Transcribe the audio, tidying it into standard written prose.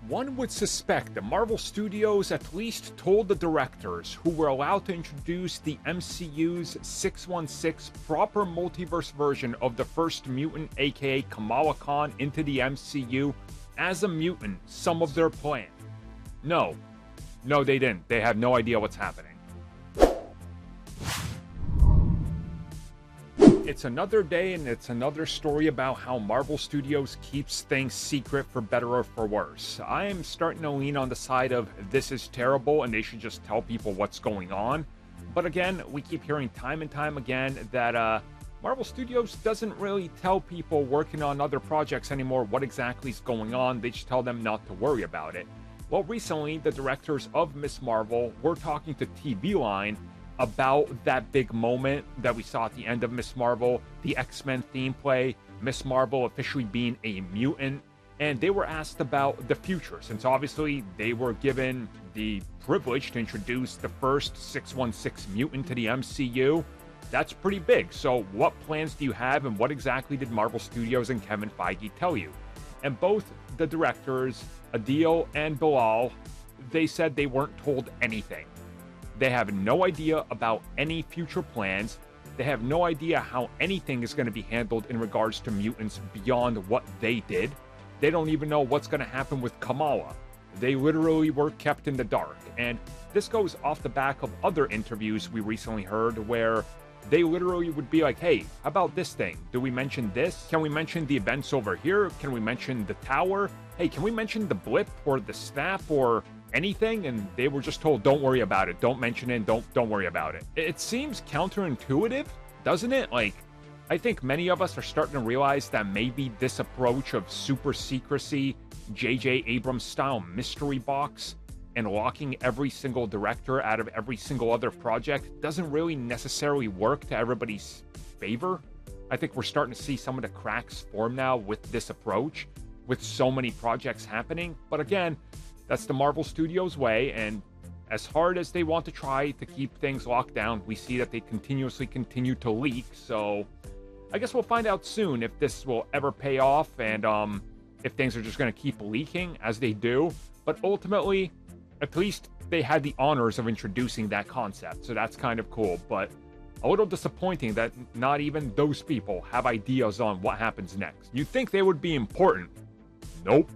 One would suspect that Marvel Studios at least told the directors who were allowed to introduce the MCU's 616 proper multiverse version of the first mutant, aka Kamala Khan, into the MCU as a mutant some of their plan. No, they didn't. They have no idea what's happening. It's another day and it's another story about how Marvel Studios keeps things secret for better or for worse. I am starting to lean on the side of this is terrible and they should just tell people what's going on. But again, we keep hearing time and time again that Marvel Studios doesn't really tell people working on other projects anymore what exactly is going on. They just tell them not to worry about it. Well, recently, the directors of Ms. Marvel were talking to TV Line about that big moment that we saw at the end of Ms. Marvel, the X-Men theme play, Ms. Marvel officially being a mutant, and they were asked about the future, since obviously they were given the privilege to introduce the first 616 mutant to the MCU. That's pretty big, so what plans do you have, and what exactly did Marvel Studios and Kevin Feige tell you? And both the directors, Adil and Bilal, they said they weren't told anything. They have no idea about any future plans. They have no idea how anything is going to be handled in regards to mutants beyond what they did. They don't even know what's going to happen with Kamala. They literally were kept in the dark. And this goes off the back of other interviews we recently heard where they literally would be like, hey, how about this thing? Do we mention this? Can we mention the events over here? Can we mention the tower? Hey, can we mention the blip or the snap or anything? And they were just told, don't worry about it. Don't mention it. Don't worry about it. It seems counterintuitive, doesn't it? Like, I think many of us are starting to realize that maybe this approach of super secrecy, J.J. Abrams style mystery box, and locking every single director out of every single other project doesn't really necessarily work to everybody's favor. I think we're starting to see some of the cracks form now with this approach, with so many projects happening. But again, that's the Marvel Studios way, and as hard as they want to try to keep things locked down, we see that they continuously continue to leak. So I guess we'll find out soon if this will ever pay off, and if things are just going to keep leaking as they do. But ultimately, at least they had the honors of introducing that concept, so that's kind of cool. But a little disappointing that not even those people have ideas on what happens next. You'd think they would be important. Nope.